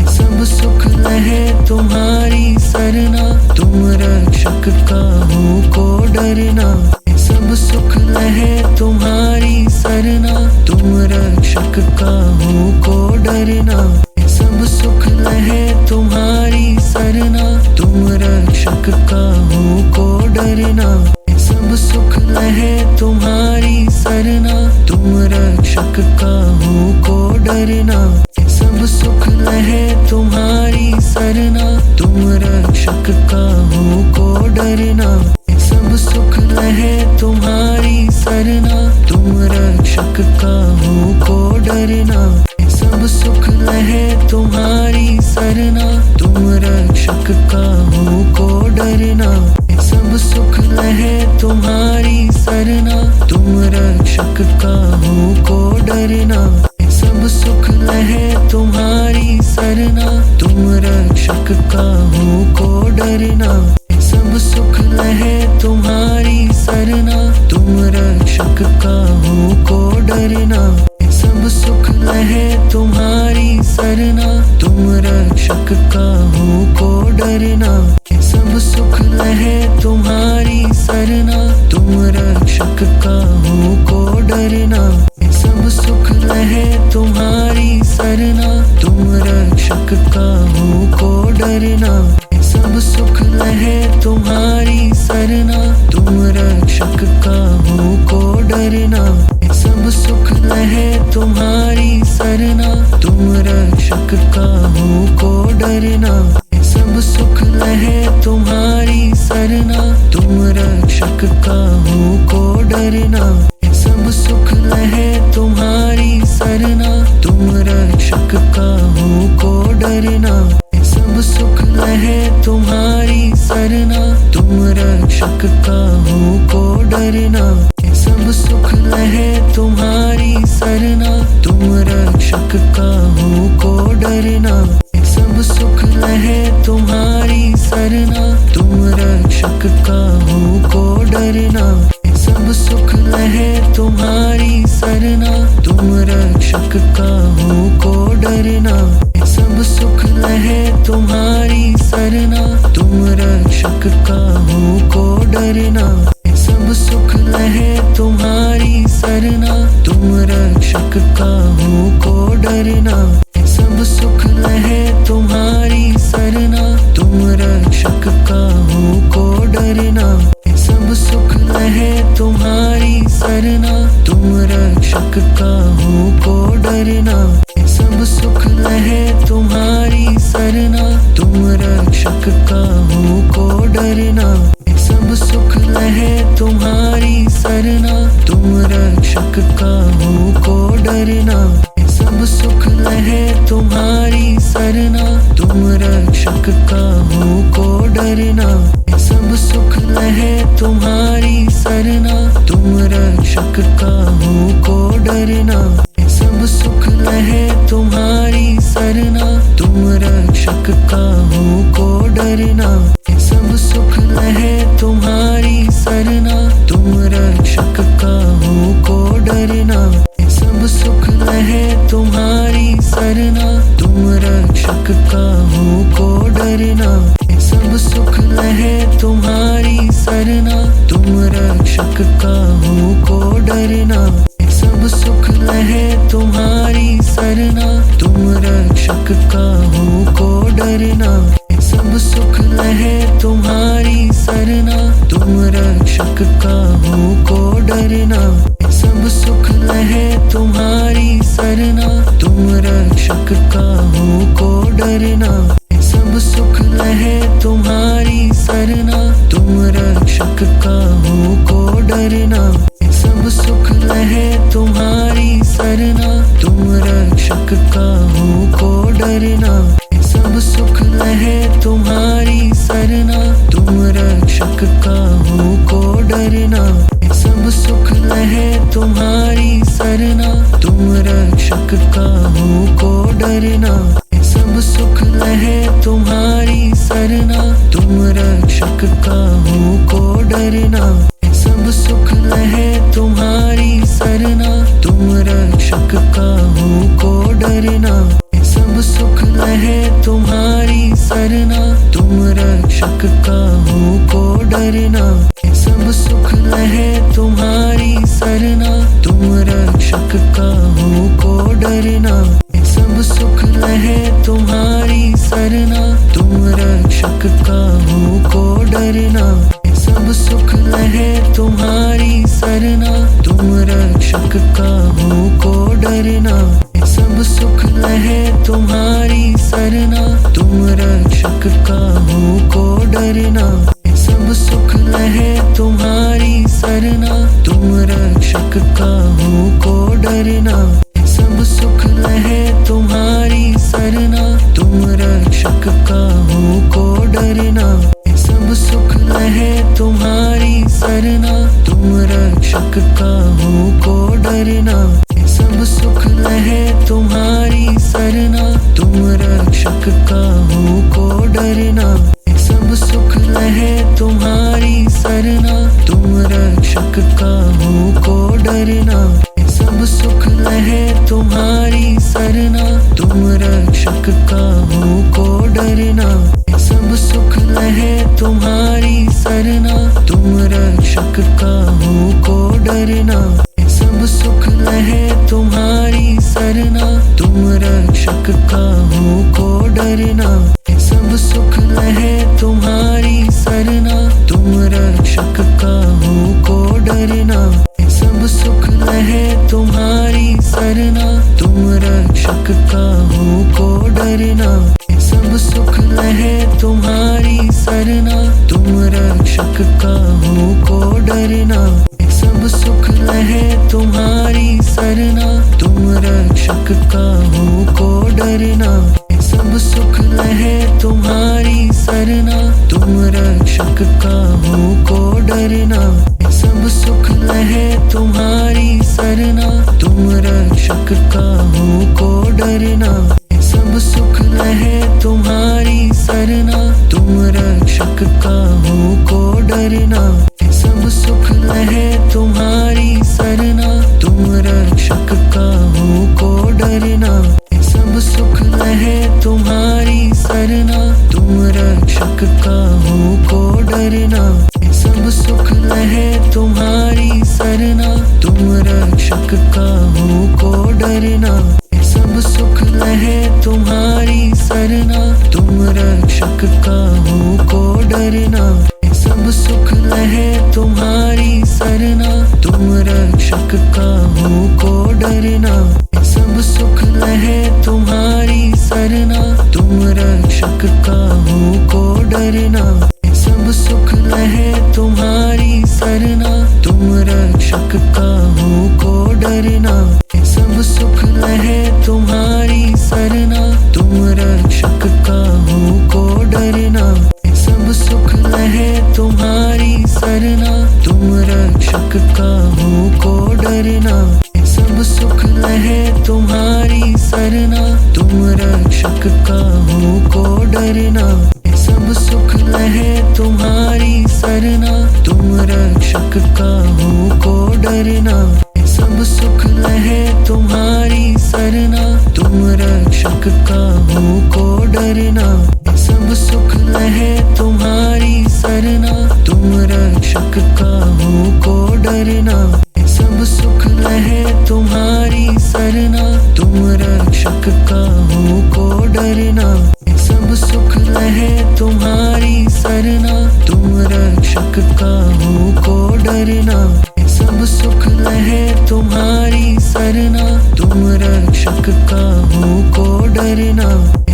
सब सुख लहे तुम्हारी सरना। तुम रक्षक का हो को डरना, सब सुख लहे तुम्हारी सरना। तुम रक्षक का हो को डरना, सब सुख लहे तुम्हारी सरना। तुम रक्षक का हो को डरना, सब सुख लहे तुम्हारी सरना। तुम रक्षक का हो को डरना, सब सुख लहे तुम्हारी सरना। तुम रक्षक का हो को डरना, सब सुख लहे तुम्हारी सरना। तुम रक्षक का हो को डरना, सब सुख लहे तुम्हारी सरना। तुम रक्षक का हो को डरना, सब सुख लहे तुम्हारी सरना। तुम रक्षक का हो को डरना, सब सुख लहे तुम्हारी सरना। तुम रक्षक का हो को डरना, सब सुख लहे तुम्हारी सरना। तुम रक्षक का हो को डरना, सब सुख लहे तुम्हारी सरना। तुम रक्षक का हो को डरना, सब सुख लहे तुम्हारी सरना। तुम रक्षक का हो को डरना, सब सुख लहे तुम्हारी सरना। तुम रक्षक का हो को डरना, सब सुख लहे तुम्हारी सरना। तुम रक्षक का हो को डरना, सब सुख लहे तुम्हारी सरना। तुम रक्षक का हो को डरना, सब सुख लहे तुम्हारी सरना। तुम रक्षक का हो को डरना, सब सुख लहे तुम्हारी सरना। तुम रक्षक का हो को डरना, सब सुख लहे तुम्हारी सरना। तुम रक्षक का हो को डरना, सब सुख लहे तुम्हारी सरना। तुम रक्षक का हो को डरना, सब सुख लहे तुम्हारी सरना। तुम रक्षक का हो को डरना, सब सुख लहे तुम्हारी सरना। तुम रक्षक का हो को डरना, सब सुख लहे तुम्हारी सरना। तुम रक्षक का हो को डरना, सब सुख लहे तुम्हारी सरना। तुम रक्षक का हो को डरना, सब सुख लहे तुम्हारी सरना। तुम रक्षक का हो को डरना, सब सुख लहे तुम्हारी सरना। तुम रक्षक का हो को डरना, सब सुख लहे तुम्हारी सरना। तुम रक्षक का हो को डरना, सब सुख लहे तुम्हारी सरना। तुम रक्षक का हो को डरना, सब सुख लहे तुम्हारी सरना। तुम रक्षक का हो को डरना, सब सुख लहे तुम्हारी सरना। तुम रक्षक का हो को डरना, सब सुख लहे तुम्हारी सरना। तुम रक्षक का हो को डरना, सब सुख लहे तुम्हारी सरना। तुम रक्षक का हो को डरना, सब सुख लहे तुम्हारी सरना। तुम रक्षक का हो को डरना, सब सुख लहे तुम्हारी सरना। तुम रक्षक का हो को डरना, सब सुख लहे तुम्हारी सरना। तुम रक्षक का हो को डरना, सब सुख लहे तुम्हारी सरना। तुम रक्षक का हो को डरना, सब सुख लहे तुम्हारी सरना, तुम रक्षक काहू को डरना, सब सुख लहे तुम्हारी सरना, तुम रक्षक काहू को डरना, सब सुख लहे तुम्हारी सरना, तुम रक्षक काहू को डरना, सब सुख लहे तुम्हारी सरना, तुम रक्षक काहू को डरना, सब सुख लहे तुम्हारी सरना, तुम रक्षक काहू को डरना, सब सुख लहे तुम्हारी सरना, तुम रक्षक काहू को डरना, सब सुख लहे तुम्हारी सरना, तुम रक्षक काहू को डरना, सब सुख लहे तुम्हारी सरना, तुम रक्षक काहू को डरना, सब सुख लहे तुम्हारी सरना, तुम रक्षक काहू को डरना, सब सुख लहे तुम्हारी सरना, तुम रक्षक काहू को डरना, सब सुख लहे तुम्हारी सरना, तुम रक्षक काहू को डरना, सब सुख लहे तुम्हारी सरना, तुम रक्षक काहू को डरना, सब सुख लहे तुम्हारी सरना, तुम रक्षक काहू को डरना, सब सुख लहे तुम्हारी सरना, तुम रक्षक काहू को डरना, सब सुख लहे तुम्हारी सरना, तुम रक्षक काहू को डरना, सब सुख लहे तुम्हारी सरना, तुम रक्षक काहू को डरना, सब सुख लहे तुम्हारी सरना, तुम रक्षक काहू को डरना, सब सुख लहे तुम्हारी सरना, तुम रक्षक काहू को डरना, सब सुख लहे तुम्हारी सरना, तुम रक्षक काहू को डरना, सब सुख लहे तुम्हारी सरना, तुम रक्षक काहू को डरना, सब सुख लहे तुम्हारी सरना, तुम रक्षक काहू को डरना, सब सुख लहे तुम्हारी सरना, तुम रक्षक काहू को डरना, सब सुख लहे तुम्हारी सरना, तुम रक्षक काहू को डरना, सब सुख लहे तुम्हारी सरना, तुम रक्षक काहू को डरना, सब सुख लहे तुम्हारी सरना, तुम रक्षक काहू को डरना, सब सुख लहे तुम्हारी सरना, तुम रक्षक काहू को डरना, सब सुख लहे तुम्हारी सरना, तुम रक्षक काहू को डरना, सब सुख लहे तुम्हारी सरना, तुम रक्षक काहू को डरना, सब सुख लहे तुम्हारी सरना, तुम रक्षक काहू को डरना, सब सुख लहे तुम्हारी सरना, तुम रक्षक काहू को डरना, सब सुख लहे तुम्हारी सरना, तुम रक्षक काहू को डरना, सब सुख लहे तुम्हारी सरना, तुम रक्षक काहू को डरना, सब सुख लहे तुम्हारी सरना, तुम रक्षक काहू को डरना, सब सुख लहे तुम्हारी सरना, तुम रक्षक काहू को डरना, सब सुख लहे तुम्हारी सरना, तुम रक्षक काहू को डरना, सब सुख लहे तुम्हारी सरना, तुम रक्षक काहू को डरना, सब सुख लहे तुम्हारी सरना, तुम रक्षक काहू को डरना, सब सुख लहे तुम्हारी सरना, तुम रक्षक काहू को डरना, सब सुख लहे तुम्हारी सरना, तुम रक्षक काहू को डरना, सब सुख लहे तुम्हारी सरना, तुम रक्षक काहू को डरना, सब सुख लहे तुम्हारी सरना, तुम रक्षक काहू को डरना, सब सुख लहे तुम्हारी सरना, तुम रक्षक काहू को डरना, सब सुख लहे तुम्हारी सरना, तुम रक्षक काहू को डरना।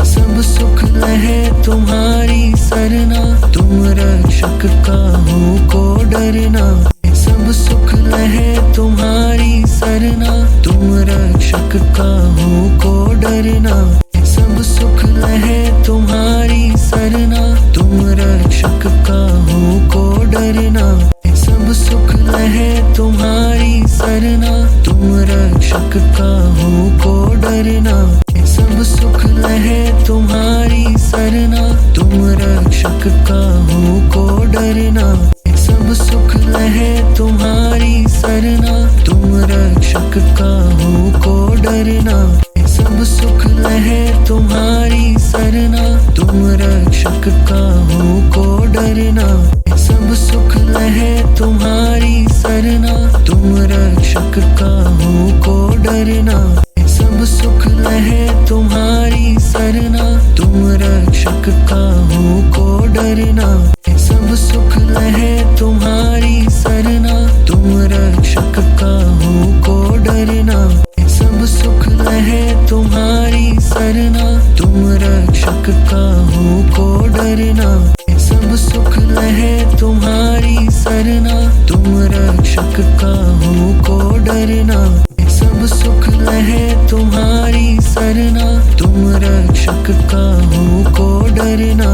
सब सुख लहे तुम्हारी सरना, तुम रक्षक काहू को डरना। सब सुख लहे तुम्हारी सरना, तुम रक्षक काहू को डरना। सब सुख लहे तुम्हारी सरना, तुम रक्षक काहू को डरना। सब सुख लहे तुम्हारी सरना, तुम रक्षक काहू को डरना। सब सुख लहे तुम्हारी सरना, तुम रक्षक काहू को डरना। सब सुख लहे तुम्हारी सरना, तुम रक्षक काहू को डरना। सब सुख लहे तुम्हारी सरना, तुम रक्षक काहू को डरना। सब सुख लहे तुम्हारी सरना, तुम रक्षक काहू को डरना। सब सुख लहे तुम्हारी सरना, तुम रक्षक काहू को डरना। सब सुख लहे तुम्हारी सरना, तुम रक्षक काहू को डरना। सब सुख लहे तुम्हारी सरना, तुम रक्षक काहू को डरना। सब सुख लहे तुम्हारी सरना, तुम रक्षक काहू को डरना। सब सुख लहे तुम्हारी सरना, तुम रक्षक काहू को डरना।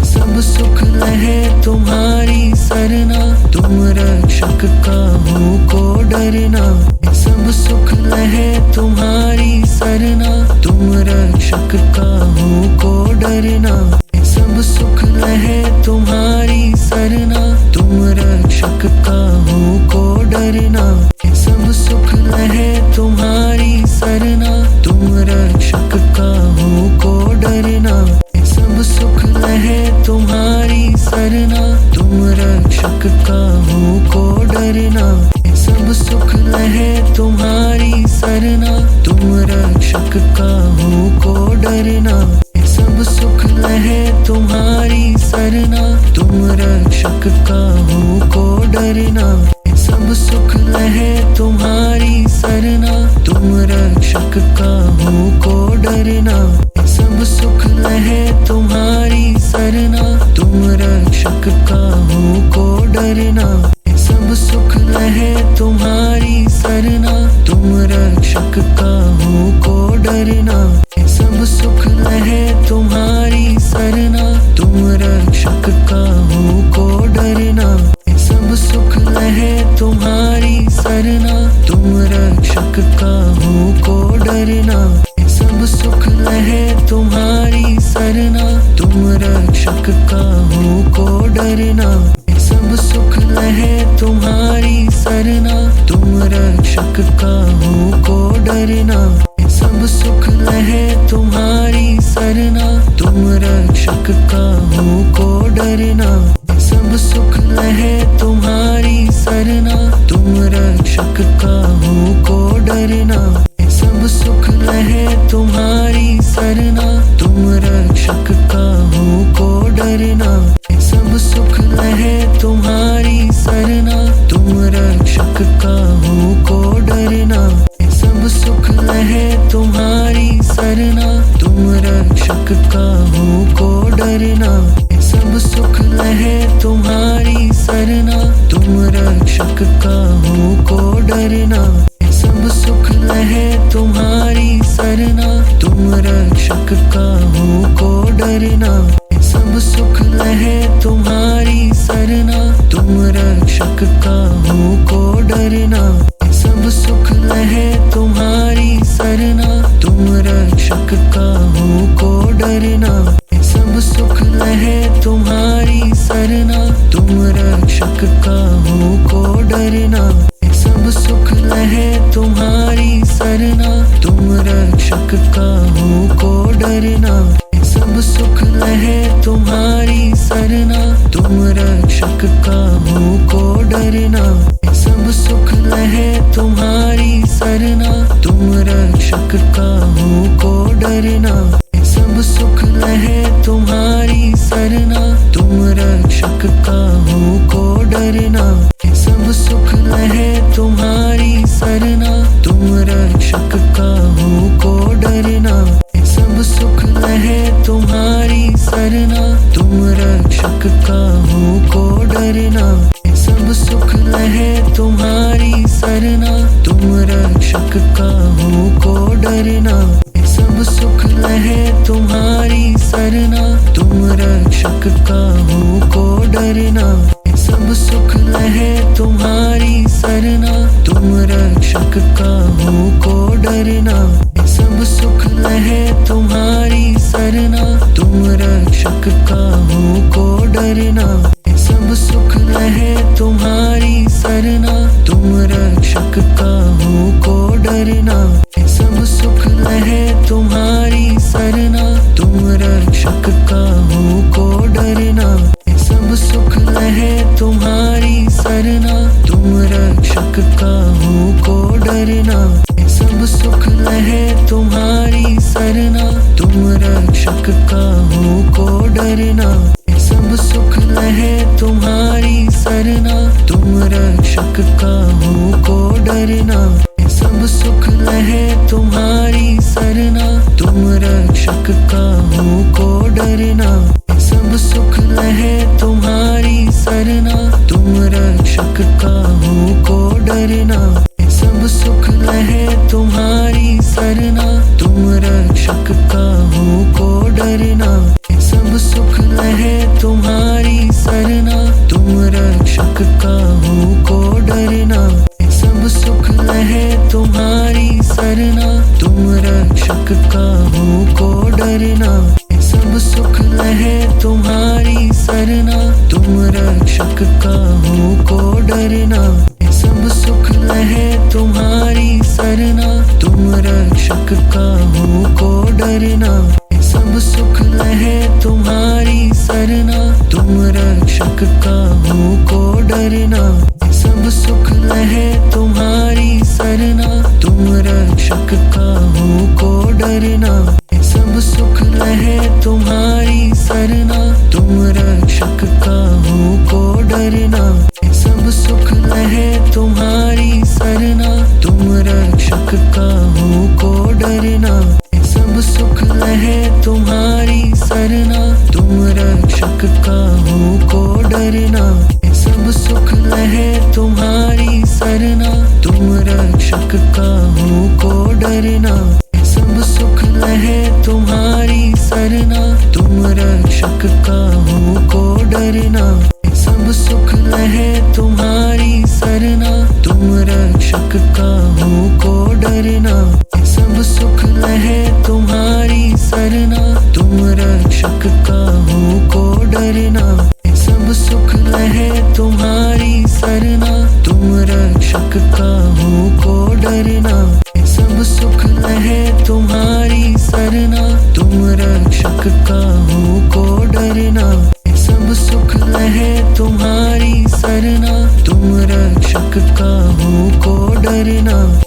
सब सुख लहे तुम्हारी सरना, तुम रक्षक काहू को डरना। सब सुख लहे तुम्हारी सरना, तुम रक्षक काहू को डरना। सब सुख लहे तुम्हारी सरना, तुम रक्षक काहू को डरना। सब सुख लहे तुम्हारी सरना, तुम रक्षक काहू को डरना। सब सुख लहे तुम्हारी सरना, तुम रक्षक काहू को डरना। सब सुख लहे तुम्हारी सरना, तुम रक्षक काहू को डरना। सब सुख लहे तुम्हारी सरना, तुम रक्षक काहू को डरना। सब सुख लहे तुम्हारी सरना, तुम रक्षक काहू को डरना। सब सुख लहे तुम्हारी सरना, तुम रक्षक काहू को डरना। सब सुख लहे तुम्हारी सरना, तुम रक्षक काहू को डरना। सब सुख लहे तुम्हारी सरना, तुम रक्षक काहू को डरना। सब सुख लहे तुम्हारी सरना, तुम रक्षक काहू को डरना। सब सुख लहे तुम्हारी सरना, तुम रक्षक काहू को डरना। सब सुख लहे तुम्हारी सरना, तुम रक्षक काहू को डरना। सब सुख लहे तुम्हारी सरना, तुम रक्षक काहू को डरना। सब सुख लहे तुम्हारी सरना, तुम रक्षक काहू को डरना। सब सुख लहे तुम्हारी सरना, तुम रक्षक काहू को डरना। सब सुख लहे तुम्हारी सरना, तुम रक्षक काहू को डरना। सब सुख लहे तुम्हारी सरना, तुम रक्षक काहू को डरना। सब सुख लहे तुम्हारी सरना, तुम रक्षक काहू को डरना। सब सुख लहे तुम्हारी सरना, तुम रक्षक काहू को डरना। सब सुख लहे तुम्हारी सरना, तुम रक्षक काहू को डरना। सब सुख लहे तुम्हारी सरना, तुम रक्षक काहू को डरना। सब सुख लहे तुम्हारी सरना, तुम रक्षक काहू को डरना। सब सुख लहे तुम्हारी सरना, तुम रक्षक काहू को डरना। सब सुख लहे तुम्हारी सरना, तुम रक्षक काहू को डरना। सब सुख लहे तुम्हारी सरना, तुम रक्षक काहू को डरना। सब सुख लहे तुम्हारी सरना, तुम रक्षक काहू को डरना। सब सुख लहे का हो को डरना, सब सुख लहे तुम्हारी सरना। तुम रक्षक का हो को डरना, सब सुख लहे तुम्हारी सरना। तुम रक्षक का हो को डरना, सब सुख लहे तुम्हारी सरना। तुम रक्षक का हो को डरना, सब सुख लहे तुम्हारी सरना। तुम रक्षक का हो को डरना, सब सुख लहे तुम्हारी सरना। तुम रक्षक का हो को डरना, सब सुख लहे तुम्हारी सरना। तुम रक्षक का हो को डरना, सब सुख लहे तुम्हारी सरना। तुम रक्षक का हो को डरना, सब सुख लहे तुम्हारी सरना। तुम रक्षक का हो को डरना, सब सुख लहे तुम्हारी सरना। तुम रक्षक का हो को डरना, सब सुख लहे तुम्हारी सरना। तुम रक्षक का हो को डरना, सब सुख लहे तुम्हारी सरना। तुम रक्षक का हो को डरना, सब सुख लहे तुम्हारी सरना। तुम रक्षक का हो को डरना, सब सुख लहे तुम्हारी सरना। तुम रक्षक का हो को डरना, सब सुख लहे तुम्हारी सरना। तुम रक्षक का हो को डरना, सब सुख लहे तुम्हारी सरना। तुम रक्षक का हो को डरना, सब सुख लहे तुम्हारी सरना। तुम रक्षक का हो को डरना, सब सुख लहे तुम्हारी सरना। तुम रक्षक का हो को डरना, सब सुख लहे तुम्हारी सरना। तुम रक्षक का हो को डरना, सब सुख लहे तुम्हारी सरना। तुम रक्षक का हो को डरना, सब सुख लहे तुम्हारी सरना। तुम रक्षक का हो को डरना, सब सुख लहे तुम्हारी सरना। तुम रक्षक का हो को डरना, सब सुख लहे तुम्हारी सरना। तुम रक्षक का हो को डरना, सब सुख लहे तुम्हारी सरना। तुम रक्षक का हो को डरना, सब सुख लहे तुम्हारी सरना। तुम रक्षक का हो को डरना, सब सुख लहे तुम्हारी सरना। तुम रक्षक का हो को डरना, सब सुख लहे तुम्हारी सरना। तुम रक्षक का हो को डरना।